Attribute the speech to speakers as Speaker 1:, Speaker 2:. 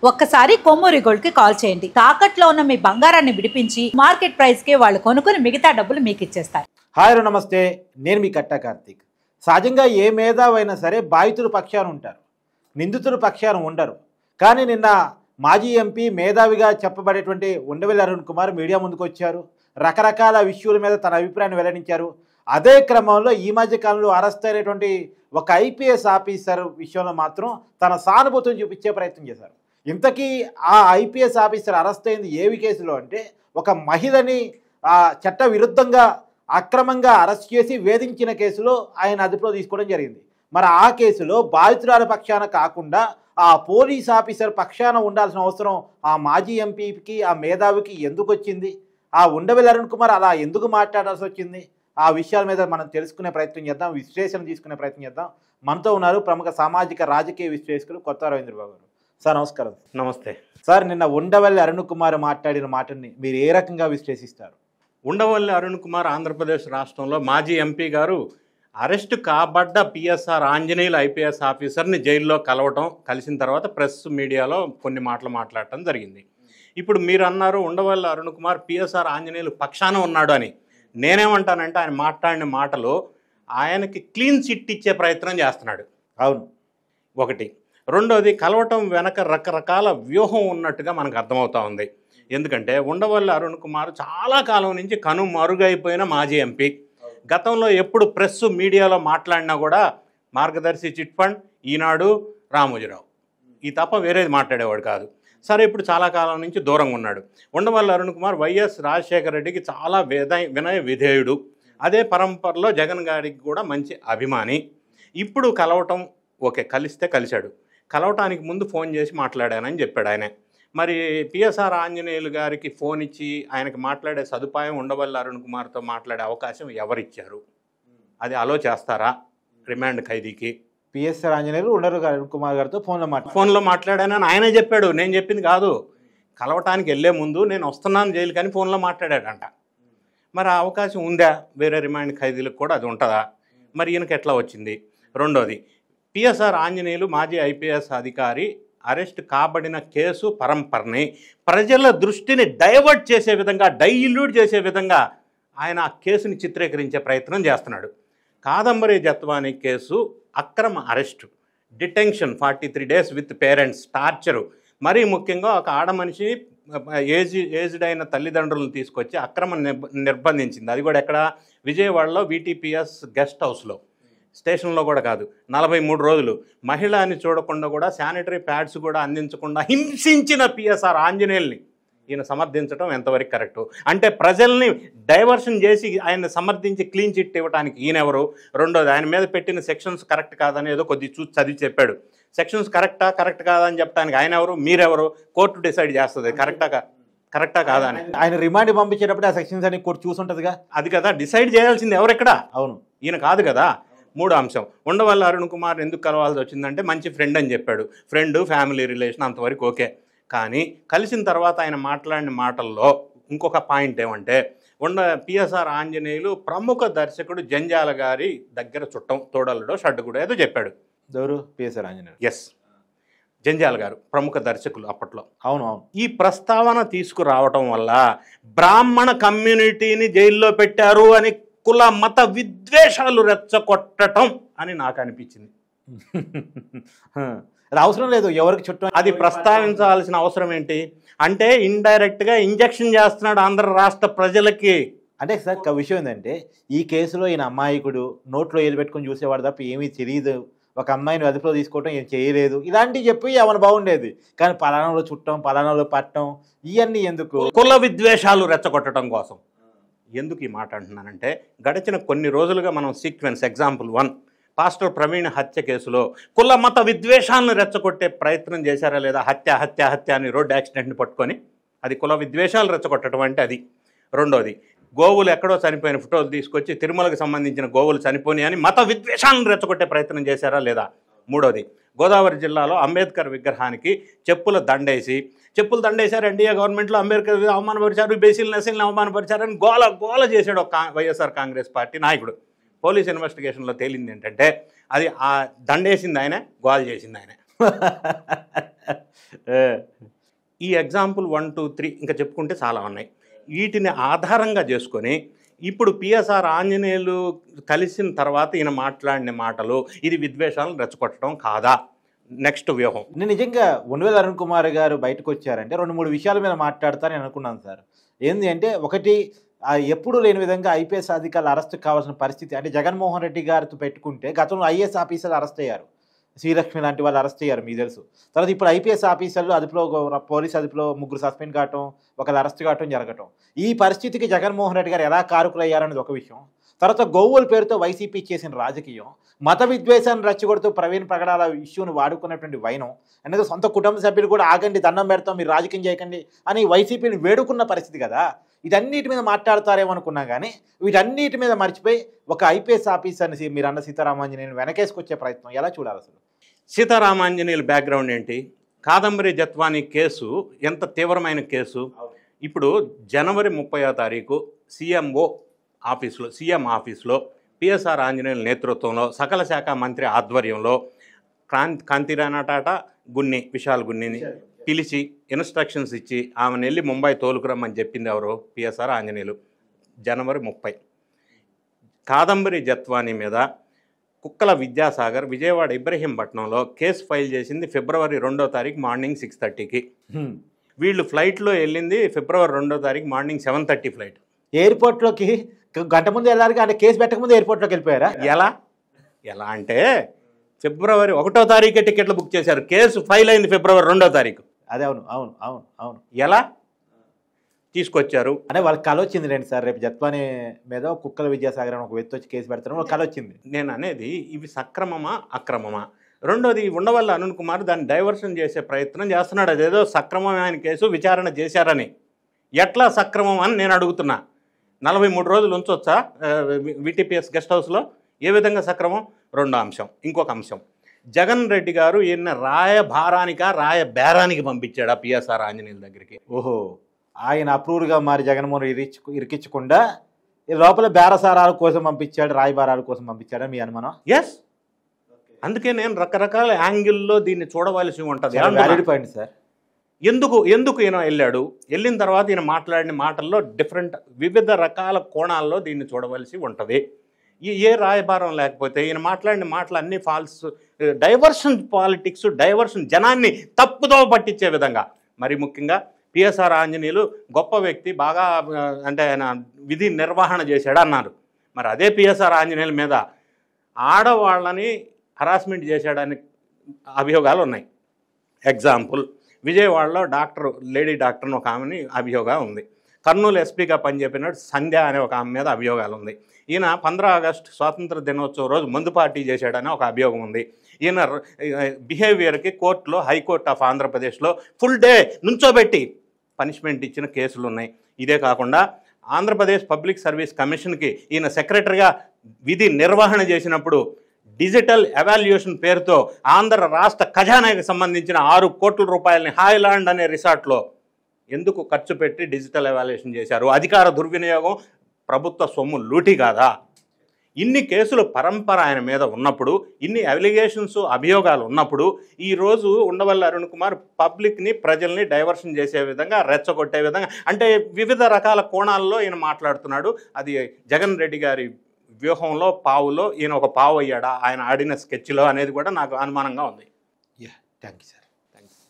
Speaker 1: ఒక్కసారి కొమ్మూరి గోల్డ్ కి కాల్ చేయండి. తాకట్లో ఉన్న మీ బంగారాన్ని విడిపించి మార్కెట్ ప్రైస్ కి వాళ్ళు కొనుక్కుని మిగతా డబ్బులు మీకు ఇచ్చేస్తారు.
Speaker 2: హాయ్ నమస్తే, నేను మీ కట్టా కార్తీక్. సహజంగా ఏ మేధావైనా సరే బాధితుల పక్షాన ఉంటారు, నిందితుల పక్షాన ఉండరు. కానీ నిన్న మాజీ ఎంపీ మేధావిగా చెప్పబడేటువంటి ఉండవెల్లి అరుణ్ కుమార్ మీడియా ముందుకు వచ్చారు. రకరకాల విషయాల మీద తన అభిప్రాయాన్ని వెల్లడించారు. అదే క్రమంలో ఈ మధ్య కాలంలో అరెస్ట్ అయినటువంటి ఒక ఐపీఎస్ ఆఫీసర్ విషయంలో మాత్రం తన సానుభూతిని చూపించే ప్రయత్నం చేశారు. ఇంతకీ ఆ ఐపీఎస్ ఆఫీసర్ అరెస్ట్ అయింది ఏవి కేసులో అంటే, ఒక మహిళని చట్ట విరుద్ధంగా అక్రమంగా అరెస్ట్ చేసి వేధించిన కేసులో ఆయన అదుపులో తీసుకోవడం జరిగింది. మరి ఆ కేసులో బాధితురాల పక్షాన కాకుండా ఆ పోలీస్ ఆఫీసర్ పక్షాన ఉండాల్సిన అవసరం ఆ మాజీ ఎంపీకి, ఆ మేధావికి ఎందుకు వచ్చింది? ఆ ఉండవెల్లి అరుణ్ కుమార్ అలా ఎందుకు మాట్లాడాల్సి వచ్చింది? ఆ విషయాల మీద మనం తెలుసుకునే ప్రయత్నం చేద్దాం, విశ్లేషణ తీసుకునే ప్రయత్నం చేద్దాం. మనతో ఉన్నారు ప్రముఖ సామాజిక రాజకీయ విశ్లేషకులు కొత్త రవీంద్రబాబు గారు. సార్ నమస్కారం.
Speaker 3: నమస్తే
Speaker 2: సార్, నిన్న ఉండవెల్లి అరుణ్ కుమార్ మాట్లాడిన మాటని మీరు ఏ రకంగా విశ్లేషిస్తారు?
Speaker 3: ఉండవల్లి అరుణ్ కుమార్ ఆంధ్రప్రదేశ్ రాష్ట్రంలో మాజీ ఎంపీ గారు అరెస్టు కాబడ్డ పిఎస్ఆర్ ఆంజనేయులు ఐపీఎస్ ఆఫీసర్ని జైల్లో కలిసిన తర్వాత ప్రెస్ మీడియాలో కొన్ని మాటలు మాట్లాడటం జరిగింది. ఇప్పుడు మీరు అన్నారు ఉండవల్లి అరుణ్ కుమార్ పిఎస్ఆర్ ఆంజనేయులు పక్షాన ఉన్నాడు అని. నేనేమంటానంటే ఆయన మాట్లాడిన మాటలు ఆయనకి క్లీన్ చిట్ ఇచ్చే ప్రయత్నం చేస్తున్నాడు.
Speaker 2: అవును,
Speaker 3: ఒకటి. రెండోది, కలవటం వెనక రకరకాల వ్యూహం ఉన్నట్టుగా మనకు అర్థమవుతా ఉంది. ఎందుకంటే ఉండవల్లి అరుణ్ కుమార్ చాలా కాలం నుంచి కనుమరుగైపోయిన మాజీ ఎంపీ. గతంలో ఎప్పుడు ప్రెస్ మీడియాలో మాట్లాడినా కూడా మార్గదర్శి చిట్ ఫండ్, ఈనాడు, రామోజీరావు, ఈ తప్ప వేరేది మాట్లాడేవాడు కాదు. సరే, ఇప్పుడు చాలా కాలం నుంచి దూరంగా ఉన్నాడు. ఉండవల్లి అరుణ్ కుమార్ వైఎస్ రాజశేఖర రెడ్డికి చాలా వినయ విధేయుడు. అదే పరంపరలో జగన్ గారికి కూడా మంచి అభిమాని. ఇప్పుడు కలవటం ఓకే, కలిశాడు. కలవటానికి ముందు ఫోన్ చేసి మాట్లాడానని చెప్పాడు ఆయన. మరి పిఎస్ఆర్ ఆంజనేయులు గారికి ఫోన్ ఇచ్చి ఆయనకి మాట్లాడే సదుపాయం ఉండవల్లి అరుణ్ కుమార్తో మాట్లాడే అవకాశం ఎవరిచ్చారు? అది అలో చేస్తారా రిమాండ్ ఖైదీకి?
Speaker 2: పిఎస్ఆర్ ఆంజనేయులు ఉండవల్లి అరుణ్ కుమార్ గారితో ఫోన్లో
Speaker 3: మాట్లాడానని ఆయనే చెప్పాడు, నేను చెప్పింది కాదు. కలవటానికి వెళ్ళే ముందు నేను వస్తున్నాను జైలు కానీ ఫోన్లో మాట్లాడాడంట. మరి ఆ అవకాశం ఉందా? వేరే రిమాండ్ ఖైదీలకు కూడా అది ఉంటుందా? మరి ఈయనకి ఎట్లా వచ్చింది? రెండోది, పిఎస్ఆర్ ఆంజనేయులు మాజీ ఐపీఎస్ అధికారి అరెస్ట్ కాబడిన కేసు పరంపరని ప్రజల దృష్టిని డైవర్ట్ చేసే విధంగా, డైల్యూట్ చేసే విధంగా ఆయన ఆ కేసుని చిత్రీకరించే ప్రయత్నం చేస్తున్నాడు. కాదంబరి జత్వానీ కేసు అక్రమ arrest, detention 43 days with parents, torture. మరీ ముఖ్యంగా ఒక ఆడమనిషి ఏజ్డ్ అయిన తల్లిదండ్రులను తీసుకొచ్చి అక్రమ నిర్బంధించింది. అది కూడా ఎక్కడ? విజయవాడలో వీటీపీఎస్ గెస్ట్ హౌస్లో, స్టేషన్లో కూడా కాదు. 43 రోజులు మహిళని చూడకుండా కూడా, శానిటరీ ప్యాడ్స్ కూడా అందించకుండా హింసించిన పిఎస్ఆర్ ఆంజనేయుల్ని ఈయన సమర్థించడం ఎంతవరకు కరెక్టు? అంటే ప్రజల్ని డైవర్షన్ చేసి ఆయన సమర్థించి క్లీన్ చిట్ ఇవ్వడానికి ఈయనెవరు? రెండోది, ఆయన మీద పెట్టిన సెక్షన్స్ కరెక్ట్ కాదని ఏదో కొద్ది చూసి చదివి చెప్పాడు. సెక్షన్స్ కరెక్ట్ కాదా అని చెప్పడానికి ఆయన ఎవరు, మీరెవరు? కోర్టు డిసైడ్ చేస్తుంది కరెక్టా కాదా అని.
Speaker 2: ఆయన రిమాండ్ పంపించేటప్పుడు ఆ సెక్షన్స్ అని కోర్టు చూసుంటుందిగా.
Speaker 3: అది కదా డిసైడ్ చేయాల్సింది ఎవరెక్కడ?
Speaker 2: అవును,
Speaker 3: ఈయన కాదు కదా. మూడో అంశం, ఉండవల్లి అరుణ్ కుమార్ ఎందుకు కలవాల్సి వచ్చిందంటే మంచి ఫ్రెండ్ అని చెప్పాడు. ఫ్రెండ్, ఫ్యామిలీ రిలేషన్ అంతవరకు ఓకే. కానీ కలిసిన తర్వాత ఆయన మాట్లాడిన మాటల్లో ఇంకొక పాయింట్ ఏమంటే, పిఎస్ఆర్ ఆంజనేయులు ప్రముఖ దర్శకుడు జంజాల గారి దగ్గర చుట్టం, తోడలుడో షడ్డుగుడో ఏదో చెప్పాడు.
Speaker 2: ఎవరు? పిఎస్ఆర్ ఆంజనేయులు.
Speaker 3: ఎస్, జంజాల గారు ప్రముఖ దర్శకులు అప్పట్లో.
Speaker 2: అవును.
Speaker 3: ఈ ప్రస్తావన తీసుకురావటం వల్ల బ్రాహ్మణ కమ్యూనిటీని జైల్లో పెట్టారు అని కుల మత విద్వేషాలు రెచ్చగొట్టడం అని నాకు అనిపించింది.
Speaker 2: అది అవసరం లేదు ఎవరికి చుట్టం,
Speaker 3: అది ప్రస్తావించాల్సిన అవసరం ఏంటి? అంటే ఇండైరెక్ట్గా ఇంజెక్షన్ చేస్తున్నాడు ఆంధ్ర రాష్ట్ర ప్రజలకి.
Speaker 2: అంటే సార్ విషయం ఏంటంటే, ఈ కేసులో ఈయన అమాయకుడు, నోట్లో ఏలు పెట్టుకొని చూసేవాడు తప్ప ఏమీ తెలియదు, ఒక అమ్మాయిని అదుపులో తీసుకోవటం ఏం చేయలేదు, ఇలాంటివి చెప్పి ఏమైనా బాగుండేది. కానీ పలానాలో చుట్టం, పలానాలో పట్టడం, ఇవన్నీ ఎందుకు?
Speaker 3: కుల విద్వేషాలు రెచ్చగొట్టడం కోసం. ఎందుకు ఈ మాట అంటున్నానంటే, గడిచిన కొన్ని రోజులుగా మనం సీక్వెన్స్ ఎగ్జాంపుల్ 1, పాస్టర్ ప్రవీణ్ హత్య కేసులో కుల మత విద్వేషాలను రెచ్చగొట్టే ప్రయత్నం చేశారా లేదా? హత్య అని రోడ్డు యాక్సిడెంట్ని పట్టుకొని అది కుల విద్వేషాలు రెచ్చగొట్టడం అంటే అది. రెండోది, గోవులు ఎక్కడో చనిపోయిన ఫోటోలు తీసుకొచ్చి తిరుమలకు సంబంధించిన గోవులు చనిపోయి అని మత విద్వేషాలను రెచ్చగొట్టే ప్రయత్నం చేశారా లేదా? మూడోది, గోదావరి జిల్లాలో అంబేద్కర్ విగ్రహానికి చెప్పులు దండేశారు, ఎన్డీఏ గవర్నమెంట్లో అంబేద్కర్ అవమానపరిచారు, బీసీలను ఎస్సీలను అవమానపరిచారని గోల చేశాడు ఒక వైఎస్ఆర్ కాంగ్రెస్ పార్టీ నాయకుడు. పోలీస్ ఇన్వెస్టిగేషన్లో తేలింది ఏంటంటే, అది ఆ దండేసింది ఆయన, గోల చేసింది ఆయన. ఈ ఎగ్జాంపుల్ 1, 2, 3 ఇంకా చెప్పుకుంటే చాలా ఉన్నాయి. వీటిని ఆధారంగా చేసుకొని ఇప్పుడు పిఎస్ఆర్ ఆంజనేయులు కలిసిన తర్వాత ఈయన మాట్లాడిన మాటలు ఇది విద్వేషాలను రెచ్చగొట్టడం కాదా నెక్స్ట్ వ్యూహం?
Speaker 2: నేను నిజంగా ఉండవేల అరుణ్ కుమార్ గారు బయటకు వచ్చారంటే 2-3 విషయాల మీద మాట్లాడతారని అనుకున్నాను సార్. ఏంది అంటే, ఒకటి ఎప్పుడు లేని విధంగా ఐపీఎస్ అధికారులు అరెస్ట్ కావాల్సిన పరిస్థితి, అంటే జగన్మోహన్ రెడ్డి గారితో పెట్టుకుంటే గతంలో ఐఏఎస్ ఆఫీసర్లు అరెస్ట్ అయ్యారు, శ్రీలక్ష్మి లాంటి వాళ్ళు అరెస్ట్ అయ్యారు మీకు తెలుసు. తర్వాత ఇప్పుడు ఐపీఎస్ ఆఫీసర్లు అదుపులో పోలీస్ అదుపులో 3 సస్పెండ్ కావటం, ఒకరు అరెస్ట్ కావటం జరగటం. ఈ పరిస్థితికి జగన్మోహన్ రెడ్డి గారు ఎలా కారకులు అయ్యారనేది ఒక విషయం. తర్వాత గోవుల పేరుతో వైసీపీ చేసిన రాజకీయం, మత విద్వేషాన్ని రెచ్చగొడుతూ ప్రవీణ్ పగడాల ఇష్యూను వాడుకున్నటువంటి వైనం అనేది, సొంత కుటుంబ సభ్యులు కూడా ఆగండి దండం పెడతాం మీరు రాజకీయం చేయకండి అని వైసీపీని వేడుకున్న పరిస్థితి కదా. వీటన్నిటి మీద మాట్లాడతారేమో అనుకున్నా కానీ వీటన్నిటి మీద మర్చిపోయి ఒక ఐపీఎస్ ఆఫీసర్ని మీరు అన్న సీతారామాంజనేయుని వెనకేసుకొచ్చే ప్రయత్నం ఎలా చూడాలి అసలు?
Speaker 3: సీతారామాంజనేయుల బ్యాక్గ్రౌండ్ ఏంటి? కాదంబరి జత్వానీ కేసు ఎంత తీవ్రమైన కేసు. ఇప్పుడు జనవరి 30వ తారీఖు సీఎంఓ ఆఫీస్లో, సీఎం ఆఫీస్లో పిఎస్ఆర్ ఆంజనేయుల నేతృత్వంలో సకల శాఖ మంత్రి ఆధ్వర్యంలో కాంతిరాణా టాటా విశాల్ గున్నిని పిలిచి ఇన్స్ట్రక్షన్స్ ఇచ్చి ఆమెను వెళ్ళి ముంబై తోలుకురమ్మని చెప్పింది ఎవరు? పిఎస్ఆర్ ఆంజనేయులు. జనవరి 30. కాదంబరి జత్వానీ మీద కుక్కల విద్యాసాగర్ విజయవాడ ఇబ్రహీంపట్నంలో కేసు ఫైల్ చేసింది ఫిబ్రవరి 2వ తారీఖు మార్నింగ్ 6:30కి. వీళ్ళు ఫ్లైట్లో వెళ్ళింది ఫిబ్రవరి 2వ తారీఖు మార్నింగ్ 7:30 ఫ్లైట్.
Speaker 2: ఎయిర్పోర్ట్లోకి గంట ముందు వెళ్ళాలి, అంటే కేసు పెట్టకముందు ఎయిర్పోర్ట్లోకి వెళ్ళిపోయారా?
Speaker 3: ఎలా అంటే ఫిబ్రవరి 1వ తారీఖే టికెట్లు బుక్ చేశారు, కేసు ఫైల్ అయింది ఫిబ్రవరి 2వ తారీఖు.
Speaker 2: అదే అవును అవును అవును అవును.
Speaker 3: ఎలా తీసుకొచ్చారు
Speaker 2: అంటే వాళ్ళకి కళ వచ్చింది రండి సార్, రేపు జత్వానీ మీద కుక్కల విద్యాసాగర్ అని ఒక వ్యక్తి వచ్చి కేసు పెడతారు, వాళ్ళకి కళ వచ్చింది.
Speaker 3: నేను అనేది ఇవి సక్రమమా అక్రమమా? రెండోది ఉండవల్లి అరుణ్ కుమార్ దాన్ని డైవర్షన్ చేసే ప్రయత్నం చేస్తున్నాడు. అదేదో సక్రమమైన కేసు విచారణ చేశారని. ఎట్లా సక్రమం అని నేను అడుగుతున్నా. 43 రోజులు ఉంచొచ్చా విటిపిఎస్ గెస్ట్ హౌస్లో? ఏ విధంగా సక్రమం? రెండో అంశం. ఇంకొక అంశం, జగన్ రెడ్డి గారు ఈయన రాయ బేరానికి పంపించాడు ఆ పిఎస్ఆర్ ఆంజనేయుల దగ్గరికి.
Speaker 2: ఓహో, ఆయన అప్రూవ్డ్గా మారి జగన్మోహన్ ఇరికించకుండా లోపల బేరసారాల కోసం పంపించాడు, రాయబారాల కోసం పంపించాడు మీ అనుమానం?
Speaker 3: ఎస్. అందుకే నేను రకరకాల యాంగిల్లో దీన్ని చూడవలసి ఉంటుంది.
Speaker 2: Valid point sir.
Speaker 3: ఎందుకు ఈయన వెళ్ళాడు, వెళ్ళిన తర్వాత ఈయన మాట్లాడిన మాటల్లో వివిధ రకాల కోణాల్లో దీన్ని చూడవలసి ఉంటుంది. ఏ రాయబారం లేకపోతే ఈయన మాట్లాడిన మాటలు అన్నీ ఫాల్స్, డైవర్షన్ పాలిటిక్స్, డైవర్షన్, జనాన్ని తప్పుదో పట్టించే విధంగా. మరి ముఖ్యంగా పిఎస్ఆర్ ఆంజనేయులు గొప్ప వ్యక్తి, బాగా అంటే ఆయన విధి నిర్వహణ చేశాడు అన్నారు. మరి అదే పిఎస్ఆర్ ఆంజనేయుల మీద ఆడవాళ్ళని హరాస్మెంట్ చేశాడని అభియోగాలు ఉన్నాయి. ఎగ్జాంపుల్, విజయవాడలో లేడీ డాక్టర్ని ఒక ఆమెని అభియోగం ఉంది. కర్నూలు ఎస్పీగా పనిచేపినాడు సంధ్య అనే ఒక ఆమె మీద అభియోగాలు ఉంది. ఈయన 15 ఆగస్టు స్వాతంత్ర దినోత్సవం రోజు మందు పార్టీ చేశాడని ఒక అభియోగం ఉంది. ఈయన బిహేవియర్కి కోర్టులో, హైకోర్టు ఆఫ్ ఆంధ్రప్రదేశ్లో ఫుల్ డే నుంచోబెట్టి పనిష్మెంట్ ఇచ్చిన కేసులు ఉన్నాయి. ఇదే కాకుండా ఆంధ్రప్రదేశ్ పబ్లిక్ సర్వీస్ కమిషన్కి ఈయన సెక్రటరీగా విధి నిర్వహణ చేసినప్పుడు డిజిటల్ ఎవాల్యుయేషన్ పేరుతో ఆంధ్ర రాష్ట్ర ఖజానాకి సంబంధించిన 6 కోట్ల రూపాయలని హాయ్లాండ్ అనే రిసార్ట్లో ఎందుకు ఖర్చు పెట్టి డిజిటల్ ఎవాల్యుయేషన్ చేశారు? అధికార దుర్వినియోగం, ప్రభుత్వ సొమ్ము లూటీ కాదా? ఇన్ని కేసులు పరంపర ఆయన మీద ఉన్నప్పుడు, ఇన్ని అలిగేషన్స్, అభియోగాలు ఉన్నప్పుడు, ఈరోజు ఉండవల్లి అరుణ్ కుమార్ పబ్లిక్ని, ప్రజల్ని డైవర్షన్ చేసే విధంగా, రెచ్చగొట్టే విధంగా, అంటే వివిధ రకాల కోణాల్లో ఈయన మాట్లాడుతున్నాడు. అది జగన్ రెడ్డి గారి వ్యూహంలో పావులో ఈయన ఒక పావు అయ్యాడా ఆయన ఆడిన స్కెచ్లో అనేది కూడా నాకు అనుమానంగా ఉంది.
Speaker 2: Thank you sir.
Speaker 3: థ్యాంక్స్.